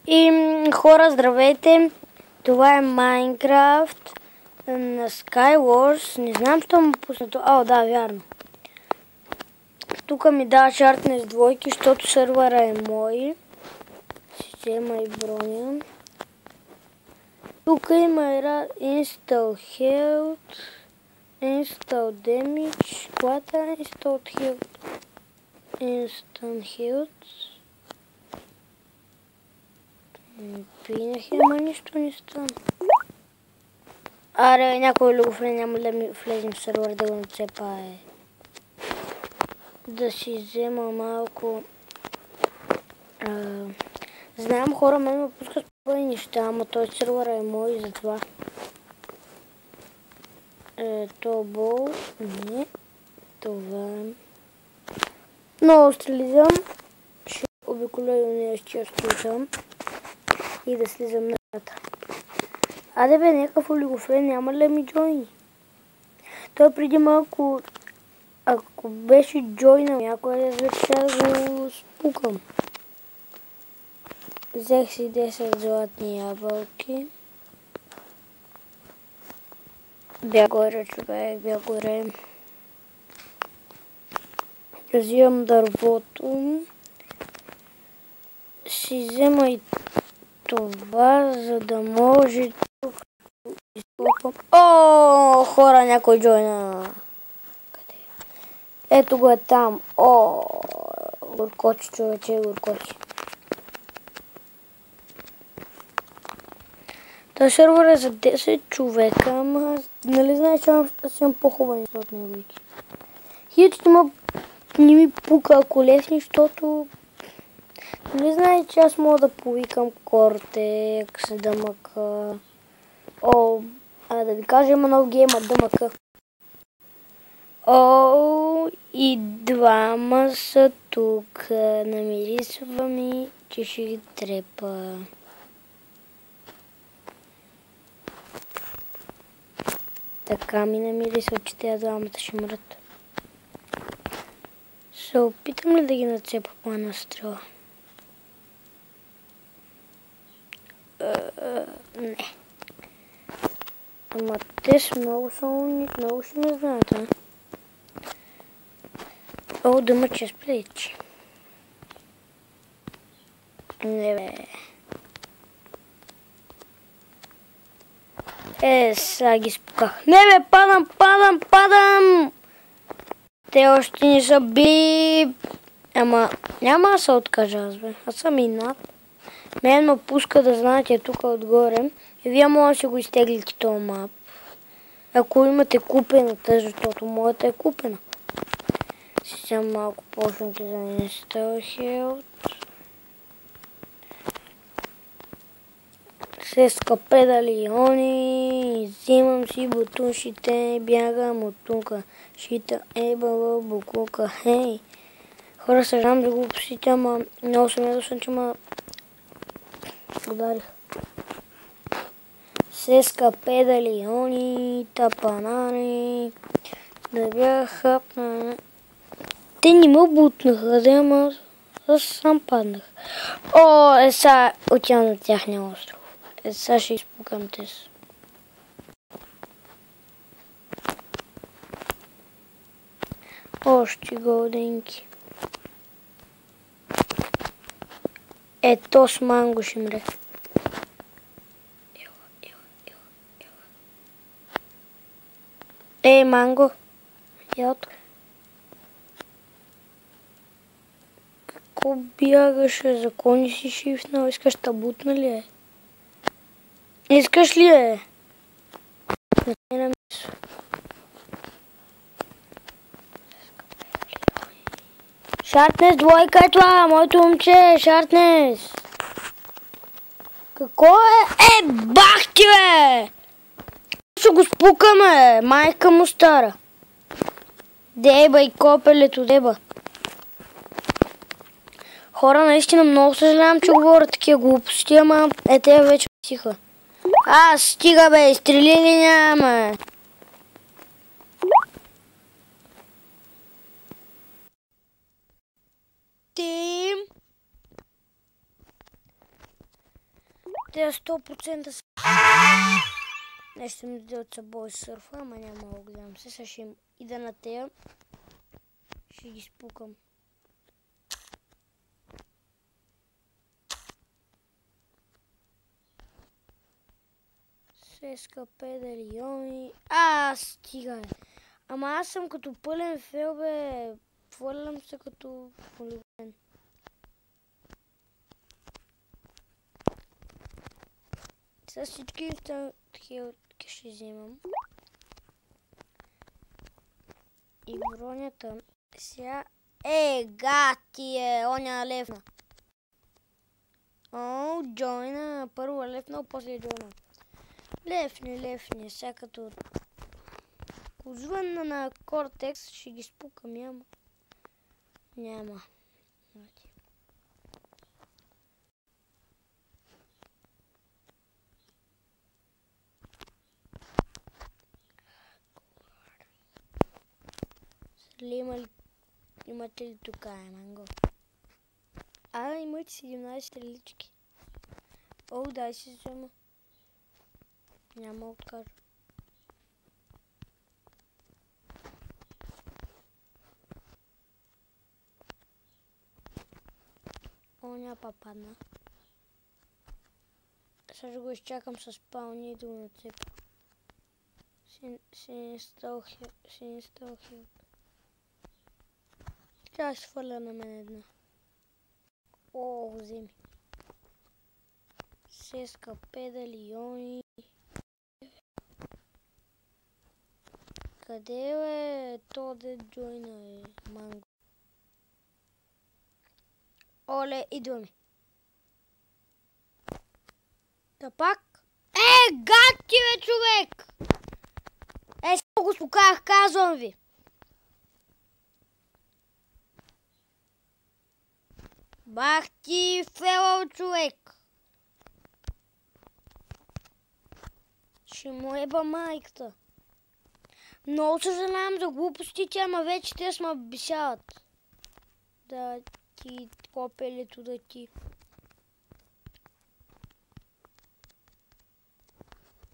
И хора, здравейте! Това е Майнкрафт на Skywars. Не знам, що му пуснато. Да, вярно. Тук ми дава Sharpness двойки, защото сервера е мой. Система и броня. Тук има Install Health, Install Damage, Quata, Install Health, Instant Health. Пинах, ама нищо не стана. Аре, някой логофрен няма да ми влезем в сервер да го нацепа. Да си взема малко... Знам, хора, мен ме пускат спокойни неща, ама този сервер е мой и затова. То бол... Не. Това е... Много слизам. Ще обиколя и уния често там. И да слизам на дата. Аде бе, някакъв олигофрен няма ли ми джойни? Той преди малко, ако беше джойнал някой, аз вече да го спукам. Взех си 10 златни ябълки. Бях горе, човек, бях горе. Развивам дървото. Си взема и това, за да може тук изкопам. Хора, някой джойна. Къде? Ето го е там. Горкочи, човече, горкочи. Та сервер е за 10 човека, ама нали знаеш, че аз имам по-хубави от неговите. Хият не ми пука ако лесни, защото не знае, че аз мога да повикам Кортекс, Дъмъка. Да ви кажа, има нов гейма, Дъмъка. И двама са тук. Намирисва ми, че ще ги трепа. Така ми намирисва, че тези двамата ще мрат. Се опитам ли да ги нацепа по една стрела? Не. Ама те са много умни, много ще ме знаят, Дъмъче сплечи. Не бе. Сега ги спуках. Не бе, падам! Те още не са били. Ама няма да се откажа аз, бе. Аз съм и над. Мен ме пуска да знаете тук отгоре. И вие може да си го изтеглите този мап. Ако имате купена, защото моята е купена. Сега малко почнете за Install Health. Сеска педалиони. Взимам си бутушите. Бягам от тука. Шита ебала букука. Хей! Хора, съжалявам за глупостите, ама много съм ядосен, че ма ударих. Сеска педалиони, тапанани, да бях хапна. Те не ме бутнаха, да, ама аз сам паднах. Сега отивам на тяхния остров. Сега ще изпукам тез. Още голденки. Ето с манго ще мре. Манго. Ято. Какво бягаше? За кони си шифнал? Искаш табутна ли е? Искаш ли е? Не те намисля. Sharpness двойка е това, моето момче, Sharpness. Какво е? Бах ти, бе! Ще го спукаме, майка му стара. Деба и копелето, деба. Хора, наистина много съжалявам, че говоря такива глупости, ама те вече психа. Стига, бе, изстрели ли няма? Тим. Те 100% са... Нещо ми да от събой сърфа, ама няма много гледам се. Сега ще им ида на тея. Ще ги спукам. СКП Дариони. Стига. Ама аз съм като пълен фейл, бе. Хвърлям се като полигон. С всички такива ще вземам. И бронята. Сега... гати е! Оня левна. Джойна. Първо левна, после джойна. Левни. Сега като... Звънна на Кортекс ще ги спукам, няма. Имате ли тук манго? Имате 17 стрелички. Дай си взема. Няма откажа. Няма падна. Сега ще го изчакам с спауни и да го нацепя. Си не стал хилт. Тя ще сваля на мен една. Вземи. СКП Дариони. Къде е то де джойна манго? Оле, идваме. Та пак? Гати бе, човек! Сега го спуках, казвам ви. Бах ти фелъл, човек. Ще му еба майката. Много съжалявам за глупостите, ама вече те сме бесяват. Да ти копелето да ти.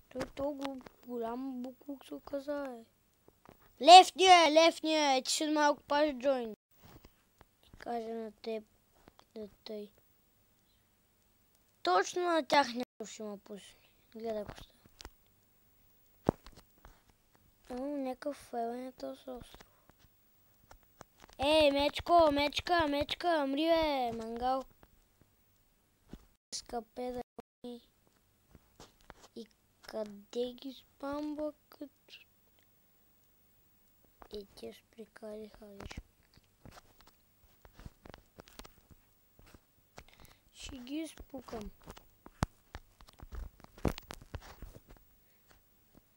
Той толкова голям буклук се оказа, Левния, ти ще малко паш джойн. Ти кажа на теб да тъй. Точно на тях някакъв ще ме пусне. Гледай ако става. Някакъв фейл на този остров. Мечка, мри бе, мангал. СКП да и къде ги спамба като... те ще прикалиха, виж. Ще ги спукам.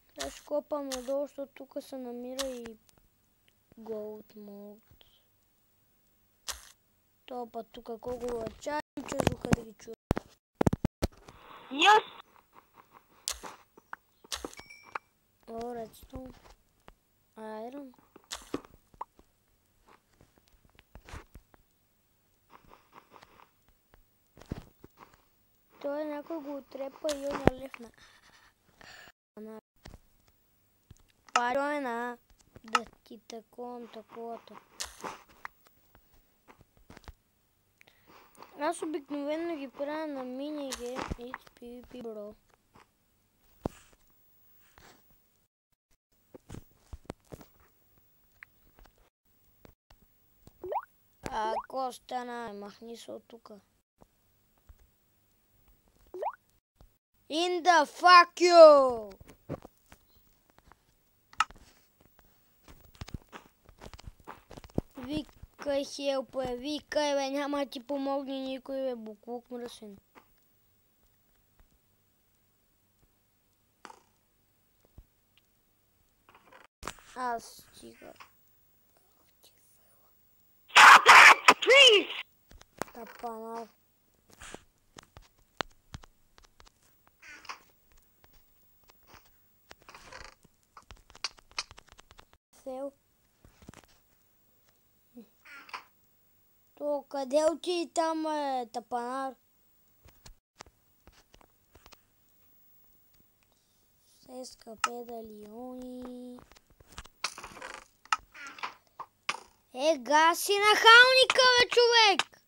Сега ще копам надолу, защото тук се намира и Gold Mode. Това път тук колко лъча, че звука да ги чуя. Redstone. Iron. Той някой го отрепа и он я лефна. Паройна да ти таковата. Аз обикновено ги правя на миниге и PvP, бро. Ако стана, махни се от тука. In the fuck you! Викай, хелпе, викай, бе, няма ти помогне никой, бе, буклук мръсен. Стига. Тапанал. Фейл. То къде отиди там, тапанар? днеска педалиони. Гаси нахалника, бе, човек!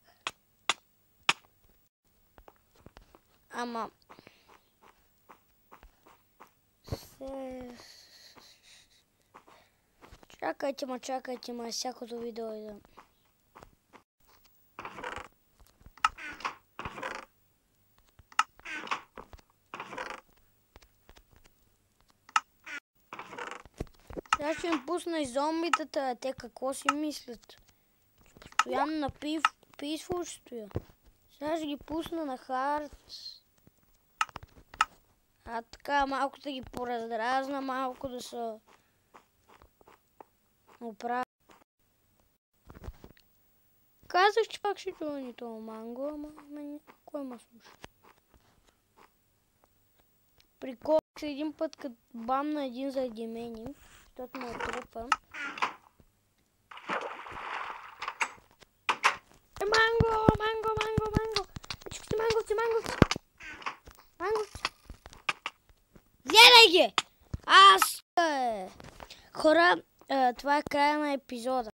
Ама... Чакайте, всякото видео идем. Сега ще им пусна и зомбитата, те какво си мислят? Постоянно на peaceful ще стоя. Сега ще ги пусна на хард. А така малко да ги пораздразна, малко да са оправя. Казах, че пак ще join това манго, ама кой ма слуша? Прикол се един път, като бамна един заради мене, защото му отръпа. Манго! Манговци! Гледай ги! Хора, това е края на епизода.